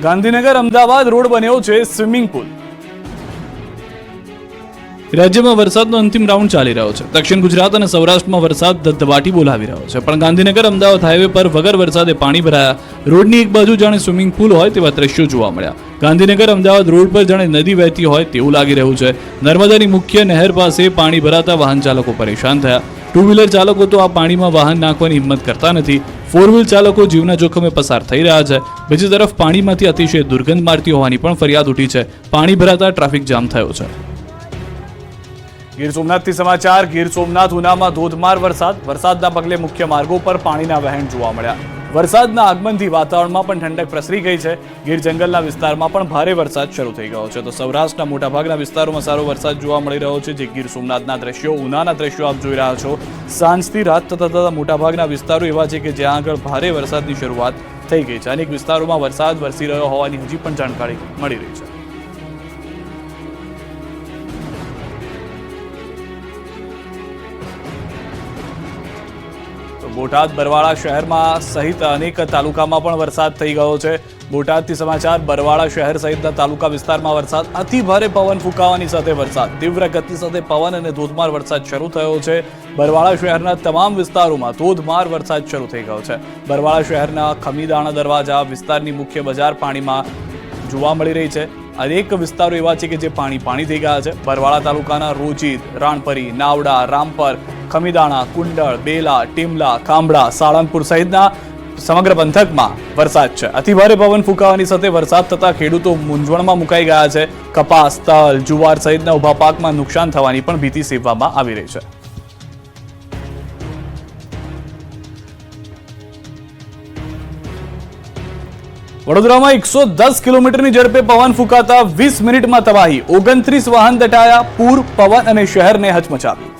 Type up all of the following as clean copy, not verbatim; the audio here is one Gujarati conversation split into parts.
ગાંધીનગર અમદાવાદ રોડ બન્યો છે સ્વિમિંગ પુલ। રાજ્યમાં વરસાદનો અંતિમ રાઉન્ડ ચાલી રહ્યો છે। દક્ષિણ ગુજરાત અને સૌરાષ્ટ્રમાં વરસાદ ધબધબાટી બોલાવી રહ્યો છે, પણ ગાંધીનગર અમદાવાદ હાઈવે પર વગર વરસાદે પાણી ભરાયા। રોડની એક બાજુ જાણે સ્વિમિંગ પુલ હોય તેવા દ્રશ્યો જોવા મળ્યા। ગાંધીનગર અમદાવાદ રોડ પર જાણે નદી વહેતી હોય તેવું લાગી રહ્યું છે। નર્મદાની મુખ્ય નહેર પાસે પાણી ભરાતા વાહન ચાલકો પરેશાન થયા। ટુ વ્હીલર ચાલકો તો આ પાણીમાં વાહન નાખવાની હિંમત કરતા નથી। ફોર વ્હીલ ચાલકો જીવના જોખમે પસાર થઈ રહ્યા છે। બીજી તરફ પાણીમાંથી અતિશય દુર્ગંધ મારતી હોવાની પણ ફરિયાદ ઉઠી છે। પાણી ભરાતા ટ્રાફિક જામ થયો છે। ગીર સોમનાથથી સમાચાર। ગીર સોમનાથ ઉનામાં ધોધમાર વરસાદના પગલે મુખ્ય માર્ગો પર પાણીના વહેણ જોવા મળ્યા। વરસાદના આગમનથી વાતાવરણમાં પણ ઠંડક પ્રસરી ગઈ છે। ગીર જંગલના વિસ્તારમાં પણ ભારે વરસાદ શરૂ થઈ ગયો છે, તો સૌરાષ્ટ્રના મોટાભાગના વિસ્તારોમાં સારો વરસાદ જોવા મળી રહ્યો છે। જે ગીર સોમનાથના દ્રશ્યો, ઉનાના દ્રશ્યો આપ જોઈ રહ્યા છો। સાંજથી રાત થતા મોટાભાગના વિસ્તારો એવા છે કે જ્યાં આગળ ભારે વરસાદની શરૂઆત થઈ ગઈ છે। અનેક વિસ્તારોમાં વરસાદ વરસી રહ્યો હોવાની હજી પણ જાણકારી મળી રહી છે। બોટાદ બરવાળા શહેરમાં સહિત અનેક તાલુકામાં પણ વરસાદ થઈ ગયો છે। બોટાદથી સમાચાર। બરવાળા શહેર સહિતના તાલુકા વિસ્તારમાં વરસાદ, અતિ ભારે પવન ફૂંકાવાની સાથે વરસાદ, તીવ્ર ગતિ સાથે પવન અને ધોધમાર વરસાદ શરૂ થયો છે। બરવાળા શહેરના તમામ વિસ્તારોમાં ધોધમાર વરસાદ શરૂ થઈ ગયો છે। બરવાળા શહેરના ખમીદાણા દરવાજા વિસ્તારની મુખ્ય બજાર પાણીમાં જોવા મળી રહી છે। અનેક વિસ્તારો એવા છે કે જે પાણી થઈ ગયા છે। બરવાળા તાલુકાના રોજીદ, રાણપરી, નાવડા, રામપર, ખમીદાણા, કુંડળ, બેલા, ટીમલા, ખાંભડા, સાળંગપુર સહિતના સમગ્ર પંથકમાં વરસાદ છે। અતિભારે પવન ફૂંકાવાની સાથે વરસાદ થતા ખેડૂતો મૂંઝવણમાં મુકાઈ ગયા છે। કપાસ, તલ, જુવાર સહિતના ઉભા પાકમાં નુકસાન થવાની પણ ભીતિ સેવવામાં આવી રહી છે। વડોદરામાં 110 કિલોમીટરની ઝડપે પવન ફૂંકાતા 20 મિનિટમાં તબાહી, 29 વાહન દટાયા। પૂર, પવન અને શહેરને હચમચાવ્યું।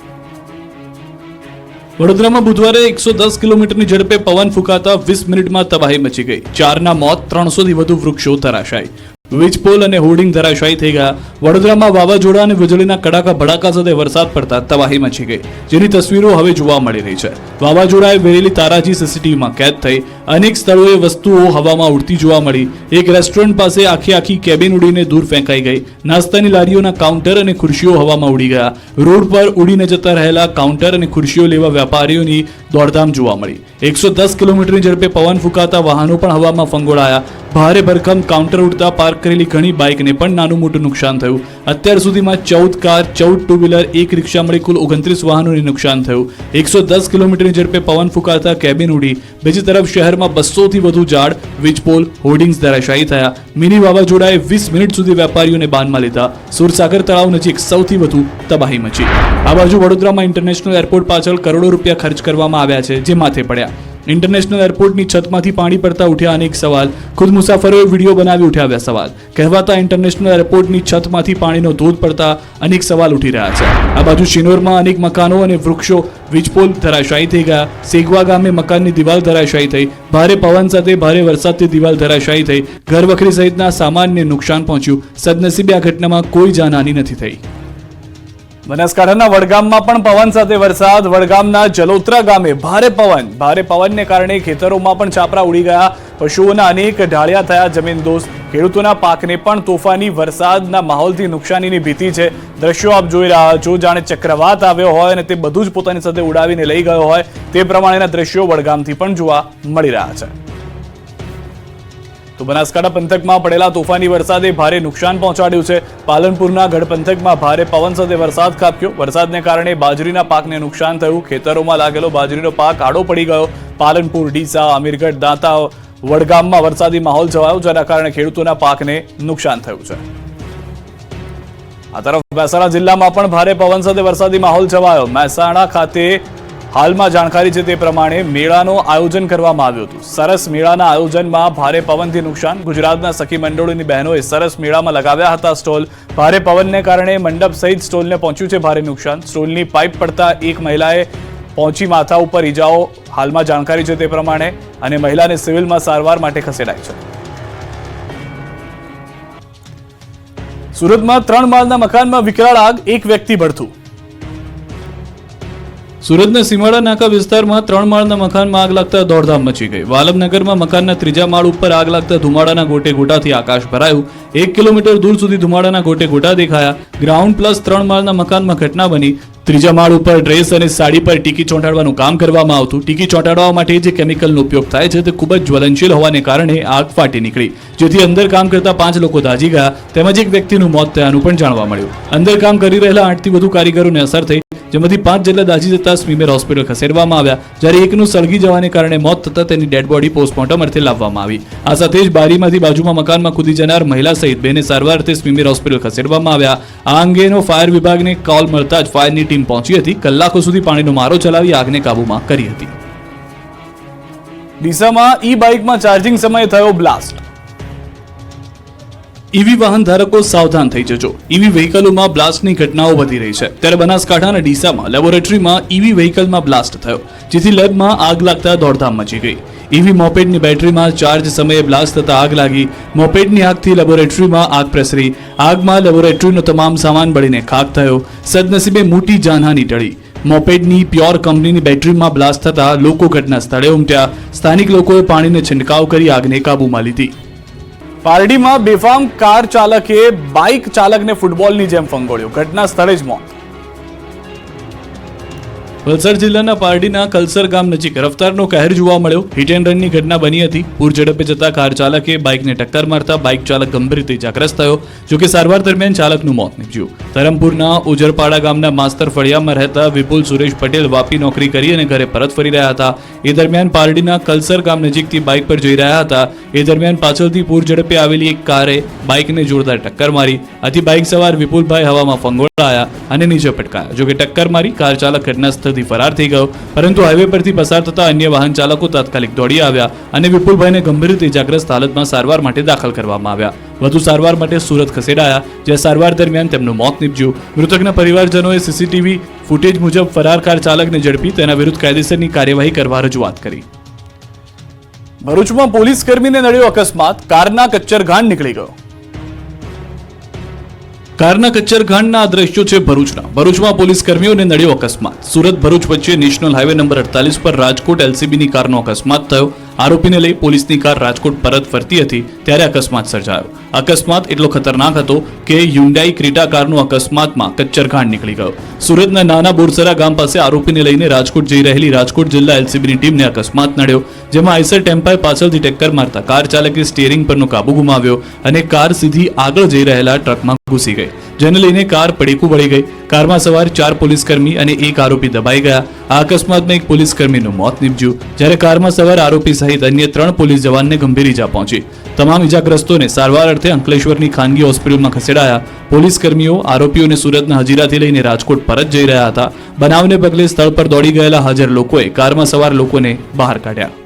વડોદરામાં બુધવારે 110 કિલોમીટરની ઝડપે પવન ફૂંકાતા 20 મિનિટમાં તબાહી મચી ગઈ। 4ના મોત, 300થી વધુ વૃક્ષો ધરાશાયી, વીજપોલ અને હોર્ડિંગ ધરાશાયી થઈ ગયા। વડોદરામાં વાવાઝોડા અને વીજળીના કડાકા ભડાકા સાથે વરસાદ પડતા તબાહી મચી ગઈ, જેની તસવીરો હવે જોવા મળી રહી છે। વાવાઝોડાએ વેરેલી તારાજી સીસીટીવીમાં કેદ થઈ। અનેક સ્થળોએ વસ્તુઓ હવામાં ઉડતી જોવા મળી। એક રેસ્ટોરન્ટ પાસે આખી કેબિન ઉડીને દૂર ફેંકાઈ ગઈ। નાસ્તાની લારીઓના કાઉન્ટર અને ખુરશીઓ હવામાં ઉડી ગયા। રોડ પર ઉડીને જતા રહેલા કાઉન્ટર અને ખુરશીઓ લેવા વેપારીઓની દોડધામ જોવા મળી। 110 કિલોમીટરની ઝડપે પવન ફૂંકાતા વાહનો પણ હવામાં ફંગોળાયા। ભારે ભરખમ કાઉન્ટર ઉડતા પાર્ક કરેલી ઘણી બાઇકને પણ નાનું મોટું નુકસાન થયું। અત્યાર સુધીમાં 14 કાર, 14 ટુ વ્હીલર, એક રિક્ષા મળી કુલ 29 વાહનોને નુકસાન થયું। 110 કિલોમીટરની ઝડપે પવન ફૂંકાતા કેબિન ઉડી। બીજી તરફ શહેરમાં 200થી વધુ ઝાડ, વીજપોલ, હોર્ડિંગ્સ ધરાશાયી થયા। મિની વાવાઝોડાએ 20 મિનિટ સુધી વેપારીઓને બાનમાં લીધા। સુરસાગર તળાવ નજીક સૌથી વધુ તબાહી મચી। આ બાજુ વડોદરામાં ઇન્ટરનેશનલ એરપોર્ટ પાછળ કરોડો રૂપિયા ખર્ચ કરવામાં આવ્યા છે, જે માથે પડ્યા। ઇન્ટરનેશનલ એરપોર્ટની છતમાંથી પાણી પડતા ઉઠ્યા અનેક સવાલ। ખુદ મુસાફરોએ વિડીયો બનાવી ઉઠાવ્યા સવાલ। કહેવાતા ઇન્ટરનેશનલ એરપોર્ટની છતમાંથી પાણીનો ધોધ પડતા અનેક સવાલ ઉઠી રહ્યા છે। આ બાજુ શિનોરમાં અનેક મકાનો અને વૃક્ષો, વીજપોલ ધરાશાયી થઈ ગયા। સેગવા ગામે મકાનની દિવાલ ધરાશાયી થઈ। ભારે પવન સાથે ભારે વરસાદથી દિવાલ ધરાશાયી થઈ। ઘરવખરી સહિતના સામાનને નુકસાન પહોંચ્યું। સદનસીબે આ ઘટનામાં કોઈ જાનહાનિ નથી થઈ। બનાસકાંઠાના વડગામમાં પણ પવન સાથે વરસાદ। વડગામના જલોત્રા ગામે ભારે પવનને કારણે ખેતરોમાં પણ છાપરા ઉડી ગયા। પશુઓના અનેક ઢાળિયા થયા જમીનદોસ્ત। ખેડૂતોના પાકને પણ તોફાની વરસાદના માહોલથી નુકસાનીની ભીતિ છે। દ્રશ્યો આપ જોઈ રહ્યા છો, જાણે ચક્રવાત આવ્યો હોય અને તે બધું જ પોતાની સાથે ઉડાવીને લઈ ગયો હોય તે પ્રમાણેના દ્રશ્યો વડગામથી પણ જોવા મળી રહ્યા છે। તો બનાસકાંઠા પંથકમાં પડેલા તોફાની વરસાદે ભારે નુકસાન પહોંચાડ્યું છે। પાલનપુરના ગઢ પંથકમાં ભારે પવન સાથે વરસાદ ખાબક્યો। વરસાદને કારણે બાજરીના પાકને નુકસાન થયું। ખેતરોમાં લાગેલો બાજરીનો પાક આડો પડી ગયો। પાલનપુર, ડીસા, અમીરગઢ, દાંતા, વડગામમાં વરસાદી માહોલ છવાયો, જેના કારણે ખેડૂતોના પાકને નુકસાન થયું છે। આ તરફ મહેસાણા જિલ્લામાં પણ ભારે પવન સાથે વરસાદી માહોલ છવાયો। મહેસાણા ખાતે હાલમાં જાણકારી છે તે પ્રમાણે મેળાનું આયોજન કરવામાં આવ્યું હતું। સરસ મેળાના આયોજનમાં ભારે પવનથી નુકસાન। ગુજરાતના સખી મંડળોની બહેનોએ સરસ મેળામાં લગાવ્યા હતા સ્ટોલ। ભારે પવનને કારણે મંડપ સહિત સ્ટોલને પહોંચ્યું છે ભારે નુકસાન। સ્ટોલની પાઇપ પડતા એક મહિલાએ પહોંચી માથા ઉપર ઈજાઓ હાલમાં જાણકારી છે તે પ્રમાણે, અને મહિલાને સિવિલમાં સારવાર માટે ખસેડાઈ છે। સુરતમાં 3 માળના મકાનમાં વિકરાળ આગ, એક વ્યક્તિ ભડથું। સુરતના સીમાડા નાકા વિસ્તારમાં 3 માળના મકાનમાં આગ લાગતા દોડધામ મચી ગઈ. વાલમનગરમાં મકાનના 3જા માળ ઉપર આગ લાગતા ધુમાડાના ગોટે ગોટાથી આકાશ ભરાયું. 1 કિલોમીટર દૂર સુધી ધુમાડાના ગોટે ગોટા દેખાયા. ગ્રાઉન્ડ પ્લસ 3 માળના મકાનમાં ઘટના બની. 3જા માળ ઉપર ડ્રેસ અને સાડી પર ટીકી ચોંટાડવાનું કામ કરવામાં આવતું. ટીકી ચોંટાડવા માટે જે કેમિકલનો ઉપયોગ થાય છે તે ખૂબ જ જ્વલનશીલ હોવાને કારણે આગ ફાટી નીકળી, જેથી અંદર કામ કરતા 5 લોકો દાઝી ગયા તેમજ એક વ્યક્તિનું મોત થયાનું પણ જાણવા મળ્યું. અંદર કામ કરી રહેલા 8 થી વધુ કારીગરોને અસર થઈ, જેમાંથી 5 જેટલા દાઝી જતા સ્મીમેર હોસ્પિટલ ખસેડવામાં આવ્યા, જ્યારે એકનું સળગી જવાને કારણે મોત થતા તેની ડેડ બોડી પોસ્ટમોર્ટમ અર્થે લાવવામાં આવી. આ સાથે જ બારીમાંથી બાજુમાં મકાનમાં કૂદી જનાર મહિલા સહિત બેને સારવાર અર્થે સ્મીમેર હોસ્પિટલ ખસેડવામાં આવ્યા. આ અંગેનો ફાયર વિભાગને કોલ મળતા જ ફાયરની ટીમ પહોંચી હતી. કલાકો સુધી પાણીનો મારો ચલાવી આગને કાબૂમાં કરી હતી. ડીસામાં ઈ બાઇકમાં ચાર્જિંગ સમયે થયો બ્લાસ્ટ. ઈવી વાહન ધારકો સાવધાન થઈ જજો. ઈવી વ્હીકલોમાં બ્લાસ્ટની ઘટનાઓ વધી રહી છે, ત્યારે બનાસકાંઠાના ડીસામાં લેબોરેટરીમાં ઈવી વ્હીકલમાં બ્લાસ્ટ થયો, જેથી લેબમાં આગ લાગતા દોડધામ મચી ગઈ. ઈવી મોપેડની બેટરીમાં ચાર્જ સમયે બ્લાસ્ટ થતા આગ લાગી. મોપેડની આગથી લેબોરેટરીમાં આગ પ્રસરી. આગમાં લેબોરેટરીનો તમામ સામાન બળીને ખાખ થયો. સદનસીબે મોટી જાનહાની ટળી. મોપેડની પ્યોર કંપનીની બેટરીમાં બ્લાસ્ટ થતા લોકો ઘટના સ્થળે ઉમટ્યા. સ્થાનિક લોકોએ પાણીનો છંટકાવ કરી આગને કાબૂમાં લીધી. પારડીમાં બેફામ કાર ચાલકે બાઇક ચાલકને ફૂટબોલની જેમ ફંગોળ્યો, ઘટના સ્થળે જ મોત. વલસાડ જિલ્લાના પારડીના કલસર ગામ નજીક રફતારનો કહેર જોવા મળ્યો. હિટ એન્ડ રનની ઘટના બની હતી. પૂર ઝડપે જતા કાર ચાલકે બાઇકને ટક્કર મારતા બાઇક ચાલક ગંભીર રીતે ઇજાગ્રસ્ત થયો, જોકે સારવાર દરમિયાન ચાલકનું મોત નીપજ્યું. ધરમપુરના ઉજરપાડા ગામના માસ્તર ફળિયામાં રહેતા વિપુલ સુરેશ પટેલ વાપી નોકરી કરી અને ઘરે પરત ફરી રહ્યા હતા. એ દરમિયાન પારડીના કલસર ગામ નજીકથી બાઇક પર જઈ રહ્યા હતા. એ દરમિયાન પાછળથી પૂર ઝડપે આવેલી એક કારે બાઇકને જોરદાર ટક્કર મારી. આથી બાઇક સવાર વિપુલભાઈ હવામાં ફંગોળાયા અને નીચે પટકાયા, જોકે ટક્કર મારી કાર ચાલક ઘટના સ્થળથી ફરાર થઈ ગયો, પરંતુ હાઈવે પરથી પસાર થતા અન્ય વાહન ચાલકો તાત્કાલિક દોડી આવ્યા અને વિપુલભાઈને ગંભીર રીતે ઇજાગ્રસ્ત હાલતમાં સારવાર માટે દાખલ કરવામાં આવ્યા. વધુ સારવાર માટે સુરત ખસેડાયા, જ્યાં સારવાર દરમિયાન તેમનું મોત નીપજ્યું. મૃતકના પરિવારજનોએ સીસીટીવી ફૂટેજ મુજબ ફરાર કાર ચાલકને ઝડપી તેના વિરુદ્ધ કાયદેસરની કાર્યવાહી કરવા રજૂઆત કરી. ભરૂચમાં પોલીસ કર્મીને નડ્યો અકસ્માત, કારના કચ્ચરઘાણ નીકળી ગયો. કારના કચ્ચરઘાણના આ દ્રશ્યો છે ભરૂચના. ભરૂચમાં પોલીસ કર્મીઓને નડ્યો અકસ્માત. સુરત ભરૂચ વચ્ચે નેશનલ હાઈવે નંબર 48 પર રાજકોટ એલસીબીની કારનો અકસ્માત થયો. આરોપીને લઈ પોલીસની કાર રાજકોટ પરત ફરતી હતી ત્યારે અકસ્માત સર્જાયો. અકસ્માત એટલો ખતરનાક હતો કે હ્યુન્ડાઈ ક્રેટા કારનો અકસ્માતમાં કચ્ચરઘાણ નીકળી ગયો. સુરતના નાના બોરસરા ગામ પાસે આરોપીને લઈને રાજકોટ જઈ રહેલી રાજકોટ જિલ્લા એલસીબીની ટીમને અકસ્માત નડ્યો, જેમાં આઈસર ટેમ્પાએ પાછળથી ટક્કર મારતા કાર ચાલકે સ્ટીયરિંગ પરનો કાબુ ગુમાવ્યો અને કાર સીધી આગળ જઈ રહેલા ટ્રકમાં ઘૂસી ગઈ, જેને લઈને કાર પડેકું વળી ગઈ. કારમાં સવાર 4 પોલીસકર્મી અને એક આરોપી દબાઈ ગયા. આ અકસ્માતમાં એક પોલીસકર્મીનું મોત નીપજ્યું, જ્યારે કારમાં સવાર આરોપી સહિત અન્ય 3 પોલીસ જવાનને ગંભીર ઈજા પહોંચી. તમામ ઈજાગ્રસ્તોને સારવાર અર્થે અંકલેશ્વરની ખાનગી હોસ્પિટલમાં ખસેડાયા. પોલીસકર્મીઓ આરોપીઓને સુરતના હજીરાથી લઈને રાજકોટ પરત જઈ રહ્યા હતા. બનાવને પગલે સ્થળ પર દોડી ગયેલા હાજર લોકોએ કારમાં સવાર લોકોને બહાર કાઢ્યા.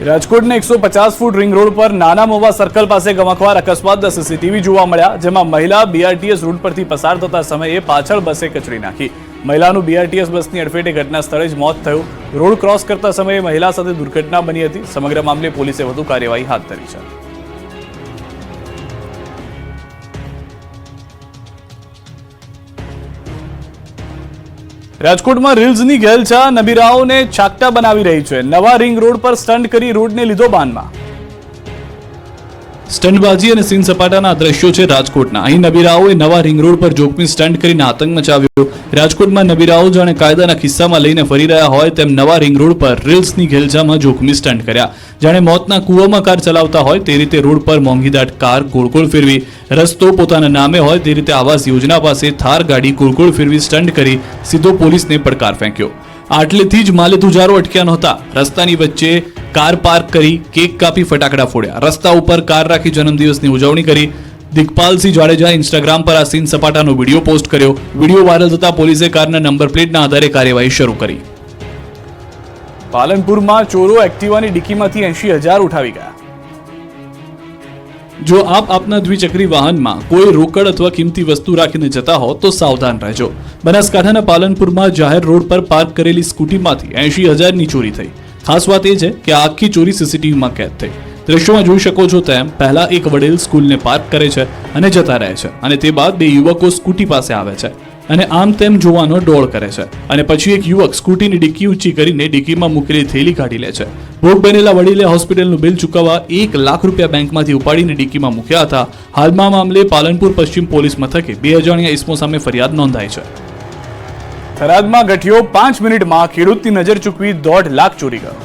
રાજકોટના 150 ફૂટ રિંગ રોડ પર નાના મોવા સર્કલ પાસે ગમખ્વાર અકસ્માતના સીસીટીવી જોવા મળ્યા, જેમાં મહિલા બીઆરટીએસ રૂટ પરથી પસાર થતા સમયે પાછળ બસે કચડી નાખી. મહિલાનું બીઆરટીએસ બસની અડફેટે ઘટના સ્થળે જ મોત થયું. રોડ ક્રોસ કરતા સમયે મહિલા સાથે દુર્ઘટના બની હતી. સમગ્ર મામલે પોલીસે વધુ કાર્યવાહી હાથ ધરી છે. રાજકોટમાં રીલ્સની ઘેલછા નબીરાઓને છાકટા બનાવી રહી છે. નવા રિંગ રોડ પર સ્ટન્ટ કરી રોડને લીધો બાનમાં. સ્ટન્ટબાજી અને સીન સપાટાના દ્રશ્યો છે રાજકોટના. અહીં નબીરાઓએ નવા રિંગ રોડ પર જોખમી સ્ટન્ટ કરીને આતંક મચાવ્યો. રાજકોટમાં નબીરાઓ જાણે કાયદાના ખિસ્સામાં લઈને ફરી રહ્યા હોય તેમ નવા રિંગ રોડ પર રીલ્સની ઘેલછામાં જોખમી સ્ટન્ટ કર્યા. જાણે મોતના કૂવામાં કાર ચલાવતા હોય તે રીતે રોડ પર મોંઘીદાટ કાર ગોળ ગોળ ફેરવી, રસ્તો પોતાના નામે હોય તે રીતે આવાસ યોજના પાસે થાર ગાડી ગોળ ગોળ ફેરવી સ્ટન્ટ કરી સીધો પોલીસને પડકાર ફેંક્યો. આટલેથી જ માલે તુજારો અટક્યા નહોતા. રસ્તાની વચ્ચે કાર પાર્ક કરી કેક કાપી ફટાકડા ફોડ્યા. રસ્તા ઉપર કાર રાખી જન્મદિવસની ઉજવણી કરી. દિગ્પાલસિંહ જાડેજા ઇન્સ્ટાગ્રામ પર આ સીન સપાટાનો વિડીયો પોસ્ટ કર્યો. વિડીયો વાયરલ થતા પોલીસે કારના નંબર પ્લેટના આધારે કાર્યવાહી શરૂ કરી. પાલનપુરમાં ચોરો એક્ટિવાની ડિક્કીમાંથી 80,000 ઉઠાવી ગયા. જો આપ આપના દ્વિચક્રી વાહનમાં કોઈ રોકડ અથવા કિંમતી વસ્તુ રાખીને જતા હો તો સાવધાન રહેજો. બનાસકાંઠાના પાલનપુરમાં જાહેર રોડ પર પાર્ક કરેલી સ્કૂટીમાંથી 80,000ની ચોરી થઈ. ખાસ વાત એ છે કે આ આખી ચોરી સીસીટીવીમાં કેદ થઈ. દ્રશ્યોમાં જોઈ શકો છો તેમ પહેલા એક વડીલ સ્કૂલને પાર્ક કરે છે અને જતા રહે છે, અને તે બાદ 2 યુવકો સ્કૂટી પાસે આવે છે. અને આમ તેમ જોવાનો ડોળ કરે છે અને પછી એક યુવક સ્કૂટીની ડિક્કી ઊંચી કરીને ડિક્કીમાં મૂકેલી થેલી કાઢી લે છે. ભોગ બનેલા વડીલે હોસ્પિટલનું બિલ ચૂકવવા 1 લાખ રૂપિયા બેંકમાંથી ઉપાડીને ડિક્કીમાં મૂક્યા હતા. હાલમાં આ મામલે પાલનપુર પશ્ચિમ પોલીસ મથકે 2 અજાણ્યા ઇસમો સામે ફરિયાદ નોંધાઈ છે. થરાદમાં ગઠિયો 5 મિનિટમાં ખેડૂતની નજર ચૂકવી 1.5 લાખ ચોરી ગયો.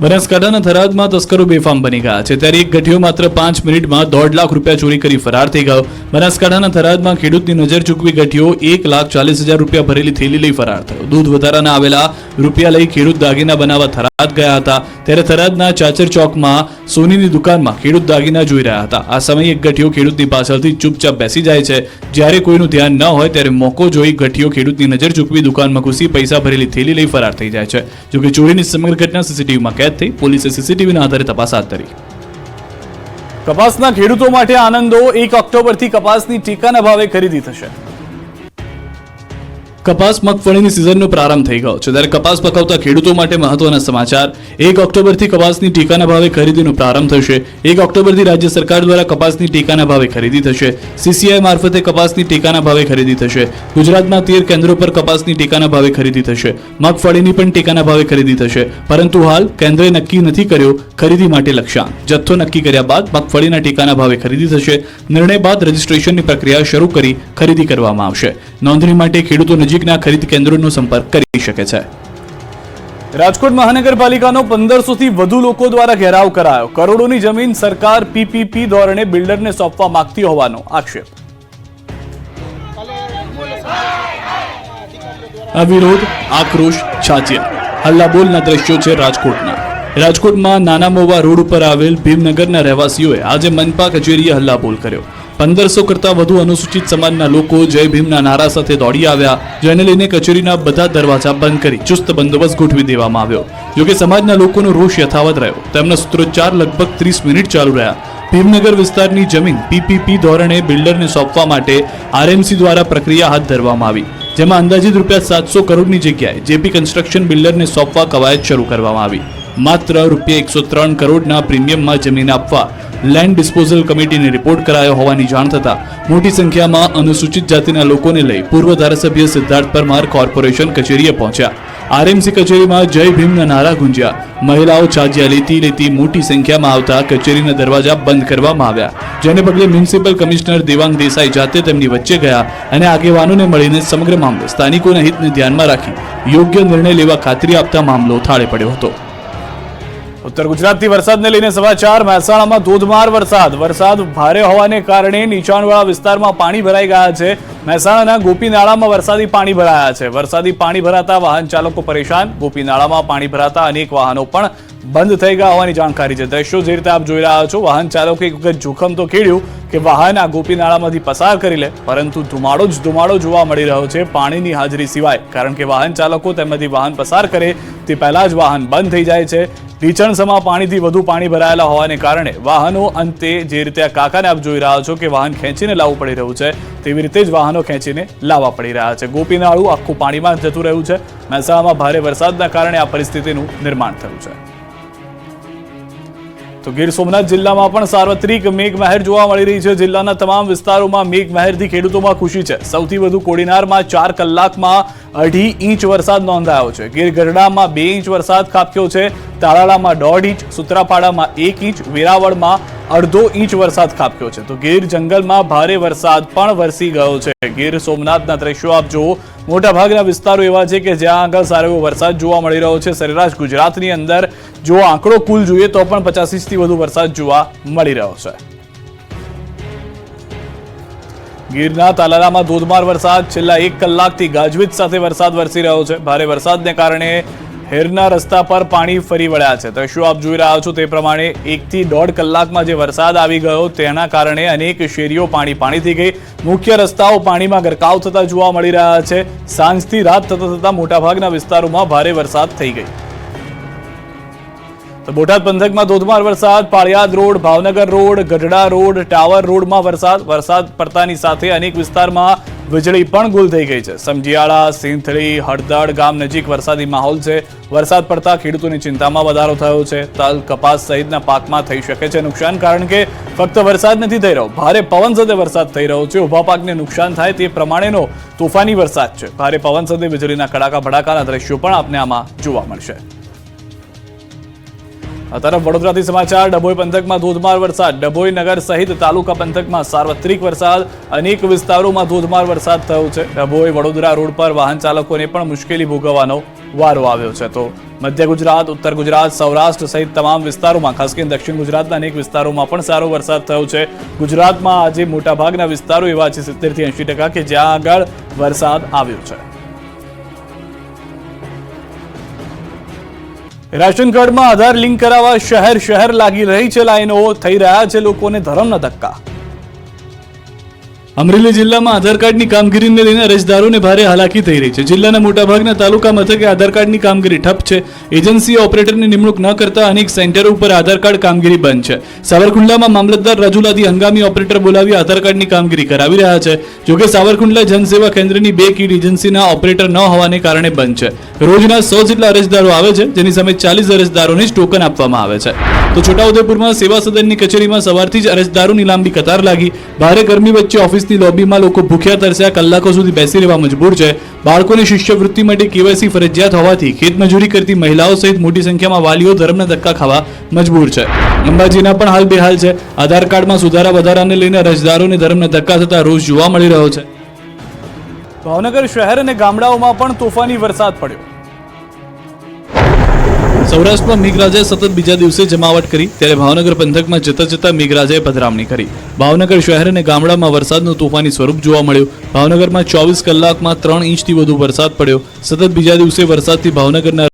બનાસકાંઠાના થરાદમાં તસ્કરો બેફામ બની ગયા છે, ત્યારે એક ગઠિયો માત્ર 5 મિનિટમાં 1.5 લાખ રૂપિયા ચોરી કરી ફરાર થઈ ગયો. બનાસકાંઠાના થરાદમાં ખેડૂતની નજર ચૂકવી ગઠિયો 1,40,000 રૂપિયા ભરેલી થેલી લઈ ફરાર થયો. દૂધ વધારાના આવેલા રૂપિયા લઈ ખેડૂત દાગીના બનાવવા થરાદ ગયા હતા, ત્યારે થરાદના ચાચર ચોકમાં સોનીની દુકાનમાં ખેડૂત દાગીના જોઈ રહ્યા હતા. આ સમયે એક ગઠિયો ખેડૂતની પાછળથી ચૂપચાપ બેસી જાય છે. જ્યારે કોઈનું ધ્યાન ન હોય ત્યારે મોકો જોઈ ગઠિયો ખેડૂતની નજર ચૂકવી દુકાનમાં ઘૂસી પૈસા ભરેલી થેલી લઈ ફરાર થઈ જાય છે. જોકે ચોરીની સમગ્ર ઘટના સીસીટીવીમાં કેદ થઈ. પોલીસે સીસીટીવીના આધારે તપાસ હાથ ધરી. કપાસના ખેડૂતો માટે આનંદો. 1 ઓક્ટોબરથી કપાસની ટેકાના ભાવે ખરીદી થશે. કપાસ મગફળીની સિઝનનો પ્રારંભ થઈ ગયો છે, ત્યારે કપાસ પકવતા ખેડૂતો માટે મહત્વના સમાચાર. 1 ઓક્ટોબરથી કપાસની ટેકાના ભાવે ખરીદીનો પ્રારંભ થશે. 1 ઓક્ટોબરથી રાજ્ય સરકાર દ્વારા કપાસની ટેકાના ભાવે ખરીદી થશે. સીસીઆઈ મારફતે કપાસની ટેકાના ભાવે ખરીદી થશે. ગુજરાતમાં 13 કેન્દ્રો પર કપાસની ટેકાના ભાવે ખરીદી થશે. મગફળીની પણ ટેકાના ભાવે ખરીદી થશે, પરંતુ હાલ કેન્દ્રએ નક્કી નથી કર્યો ખરીદી માટે લક્ષ્યાંક. જથ્થો નક્કી કર્યા બાદ મગફળીના ટેકાના ભાવે ખરીદી થશે. નિર્ણય બાદ રજીસ્ટ્રેશનની પ્રક્રિયા શરૂ કરી ખરીદી કરવામાં આવશે. નોંધણી માટે ખેડૂતો નજીકના ખરીદ કેન્દ્રોનો સંપર્ક કરી શકે છે. રાજકોટ મહાનગરપાલિકાનો 1500 થી વધુ લોકો દ્વારા ઘેરાવ કરાયો. કરોડોની જમીન સરકાર પીપીપી ધોરણે બિલ્ડરને સોંપવા માંગતી હોવાનો આક્ષેપ. આ વિરોધ, આક્રોશ, છાતિયા હલ્લાબોલના દ્રશ્યો છે રાજકોટના. રાજકોટમાં નાના મોવા રોડ ઉપર આવેલ ભીમનગરના રહેવાસીઓએ આજે મનપા કચેરીએ હલ્લાબોલ કર્યો. 1500 કરતા વધુ અનુસૂચિત સમાજના લોકો જય ભીમના નારા સાથે દોડી આવ્યા, જેને લઈને કચેરીના બધા દરવાજા બંધ કરી ચુસ્ત બંદોબસ્ત ગોઠવી દેવામાં આવ્યો. જોકે સમાજના લોકોનો રોષ યથાવત રહ્યો. તેમના સૂત્રોચ્ચાર લગભગ 30 મિનિટ ચાલુ રહ્યા. ભીમનગર વિસ્તારની જમીન પીપીપી ધોરણે બિલ્ડરને સોંપવા માટે આરએમસી દ્વારા પ્રક્રિયા હાથ ધરવામાં આવી, જેમાં અંદાજિત રૂપિયા 700 કરોડની જગ્યાએ જેપી કન્સ્ટ્રક્શન બિલ્ડરને સોંપવા કવાયત શરૂ કરવામાં આવી. માત્ર રૂપિયા 103 કરોડના પ્રીમિયમમાં જમીન આપવા લેન્ડ ડિસ્પોઝલ કમિટીને રિપોર્ટ કરાયો હોવાની જાણ થતાં મોટી સંખ્યામાં અનુસૂચિત જાતિના લોકોને લઈ પૂર્વ ધારાસભ્ય સિદ્ધાર્થ પરમાર કોર્પોરેશન કચેરીએ પહોંચ્યા. આરએમસી કચેરીમાં જય ભીમના નારા ગુંજ્યા. મહિલાઓ ચાજ્યા લેતી મોટી સંખ્યામાં આવતા કચેરીના દરવાજા બંધ કરવામાં આવ્યા, જેને પગલે મ્યુનિસિપલ કમિશનર દેવાંગ દેસાઈ જાતે તેમની વચ્ચે ગયા અને આગેવાનોને મળીને સમગ્ર મામલે સ્થાનિકોના હિતને ધ્યાનમાં રાખી યોગ્ય નિર્ણય લેવા ખાતરી આપતા મામલો થાળે પડ્યો હતો. ઉત્તર ગુજરાતથી વરસાદને લઈને સમાચાર. મહેસાણામાં ધોધમાર વરસાદ ભારે હોવાને કારણે નીચાણવાળા વિસ્તારમાં પાણી ભરાઈ ગયા છે. મહેસાણાના ગોપીનાળામાં વરસાદી પાણી ભરાયા છે. વરસાદી પાણી ભરાતા વાહન ચાલકો પરેશાન. ગોપીનાળામાં પાણી ભરાતા અનેક વાહનો પણ બંધ થઈ ગયા હોવાની જાણકારી છે. દ્રશ્યો જે રીતે આપ જોઈ રહ્યા છો, વાહન ચાલકે એક વખત જોખમ તો ખેડ્યું કે વાહન આ ગોપીનાળામાંથી પસાર કરી લે, પરંતુ ધુમાડો જોવા મળી રહ્યો છે પાણીની હાજરી સિવાય. કારણ કે વાહન ચાલકો તેમાંથી વાહન પસાર કરે તે પહેલા જ વાહન બંધ થઈ જાય છે. ઢીચણસમાં પાણીથી વધુ પાણી ભરાયેલા હોવાને કારણે વાહનો અંતે જે રીતે આ કાકાને આપ જોઈ રહ્યા છો કે વાહન ખેંચીને લાવવું પડી રહ્યું છે, તેવી રીતે જ વાહનો ખેંચીને લાવવા પડી રહ્યા છે. ગોપીનાળું આખું પાણીમાં જતું રહ્યું છે. મહેસાણામાં ભારે વરસાદના કારણે આ પરિસ્થિતિનું નિર્માણ થયું છે. તો ગીર સોમનાથ જિલ્લામાં પણ સાર્વત્રિક મેઘમહેર જોવા મળી રહી છે. જિલ્લાના તમામ વિસ્તારોમાં મેઘમહેરથી ખેડૂતોમાં ખુશી છે. સૌથી વધુ કોડીનારમાં 4 કલાકમાં 2.5 ઇંચ વરસાદ નોંધાયો છે. ગીર ગઢડામાં 2 ઇંચ વરસાદ ખાબક્યો છે. તાલાળામાં 1.5 ઇંચ, સુત્રાપાડામાં 1 ઇંચ, વેરાવળમાં 1/2 ઇંચ વરસાદ ખાબક્યો છે. તો ગીર જંગલમાં ભારે વરસાદ પણ વરસી ગયો છે. ગીર સોમનાથના દ્રશ્યો આપ જુઓ. મોટાભાગના વિસ્તારો એવા છે કે જ્યાં આગળ સારો એવો વરસાદ જોવા મળી રહ્યો છે. સરેરાશ ગુજરાતની અંદર જો આંકડો કુલ જોઈએ તો પણ 85 ઇંચથી વધુ વરસાદ જોવા મળી રહ્યો છે. ગીરના તાલાળામાં ધોધમાર વરસાદ. છેલ્લા 1 કલાકથી ગાજવીજ સાથે વરસાદ વરસી રહ્યો છે. ભારે વરસાદને કારણે હેરના રસ્તા પર પાણી ફરી વળ્યા છે. દ્રશ્યો આપ જોઈ રહ્યા છો તે પ્રમાણે 1 થી 1.5 કલાકમાં જે વરસાદ આવી ગયો તેના કારણે અનેક શેરીઓ પાણી થઈ ગઈ. મુખ્ય રસ્તાઓ પાણીમાં ગરકાવ થતા જોવા મળી રહ્યા છે. સાંજથી રાત થતા મોટાભાગના વિસ્તારોમાં ભારે વરસાદ થઈ ગઈ. તો બોટાદ પંથકમાં ધોધમાર વરસાદ. Paliyad road, Bhavnagar road, Gadhada road, tower રોડમાં વરસાદ પડતાની સાથે અનેક વિસ્તારમાં વીજળી પણ ગુલ થઈ ગઈ છે. સમજીયાળા, સિંથળી, હળદળ ગામ નજીક વરસાદી માહોલ છે. વરસાદ પડતા ખેડૂતોની ચિંતામાં વધારો થયો છે. તલ, કપાસ સહિતના પાકમાં થઈ શકે છે નુકસાન, કારણ કે ફક્ત વરસાદ નથી થઈ રહ્યો, ભારે પવન સાથે વરસાદ થઈ રહ્યો છે. ઉભા પાકને નુકસાન થાય તે પ્રમાણેનો તોફાની વરસાદ છે. ભારે પવન સાથે વીજળીના કડાકા ભડાકાના દ્રશ્યો પણ આપને આમાં જોવા મળશે. આ તરફ વડોદરાથી સમાચાર. ડભોઈ પંથકમાં ધોધમાર વરસાદ. ડભોઈ નગર સહિત તાલુકા પંથકમાં સાર્વત્રિક વરસાદ. અનેક વિસ્તારોમાં ધોધમાર વરસાદ થયો છે. ડભોઈ વડોદરા રોડ પર વાહન ચાલકોને પણ મુશ્કેલી ભોગવવાનો વારો આવ્યો છે. તો મધ્ય ગુજરાત, ઉત્તર ગુજરાત, સૌરાષ્ટ્ર સહિત તમામ વિસ્તારોમાં, ખાસ કરીને દક્ષિણ ગુજરાતના અનેક વિસ્તારોમાં પણ સારો વરસાદ થયો છે. ગુજરાતમાં આજે મોટાભાગના વિસ્તારો એવા છે 70 થી 80% કે જ્યાં આગળ વરસાદ આવ્યો છે. રેશન કાર્ડમાં આધાર લિંક કરાવવા શહેર લાગી રહી છે લાઈનો. થઈ રહ્યા છે લોકોને ધરમના ધક્કા. અમરેલી જિલ્લામાં આધાર કાર્ડની કામગીરીને લઈને અરજદારોને ભારે હાલાકી થઈ રહી છે. જિલ્લાના મોટાભાગના તાલુકા મથકે આધાર કાર્ડની કામગીરી ઠપ છે. એજન્સીએ ઓપરેટરની નિમણૂક ન કરતા અનેક સેન્ટરો ઉપર આધાર કાર્ડ કામગીરી બંધ છે. સાવરકુંડલામાં મામલતદાર રાજુલાથી હંગામી ઓપરેટર બોલાવી આધાર કાર્ડની કામગીરી કરાવી રહ્યા છે. જોકે સાવરકુંડલા જનસેવા કેન્દ્રની 2 કીડ એજન્સીના ઓપરેટર ન હોવાને કારણે બંધ છે. રોજના 100 જેટલા અરજદારો આવે છે, જેની સામે 40 અરજદારોને જ ટોકન આપવામાં આવે છે. તો છોટાઉદેપુરમાં સેવા સદનની કચેરીમાં સવારથી જ અરજદારોની લાંબી કતાર લાગી. ભારે ગરમી વચ્ચે ઓફિસની લોબીમાં લોકો ભૂખ્યા તરસ્યા કલાકો સુધી બેસી રહેવા મજબૂર છે. બાળકોની શિષ્યવૃત્તિ માટે કેવાયસી ફરજિયાત હોવાથી ખેતમજૂરી કરતી મહિલાઓ સહિત મોટી સંખ્યામાં વાલીઓ ધર્મના ધક્કા ખાવા મજબૂર છે. અંબાજીના પણ હાલ બેહાલ છે. આધાર કાર્ડમાં સુધારા વધારાને લઈને અરજદારોને ધર્મના ધક્કા થતા રોષ જોવા મળી રહ્યો છે. ભાવનગર શહેર અને ગામડાઓમાં પણ તોફાની વરસાદ પડ્યો. સૌરાષ્ટ્રમાં મેઘરાજાએ સતત બીજા દિવસે જમાવટ કરી, ત્યારે ભાવનગર પંથકમાં જતા મેઘરાજાએ પધરામણી કરી. ભાવનગર શહેર અને ગામડામાં વરસાદનું તોફાની સ્વરૂપ જોવા મળ્યું. ભાવનગરમાં 24 કલાકમાં 3 ઇંચથી વધુ વરસાદ પડ્યો. સતત બીજા દિવસે વરસાદથી ભાવનગરના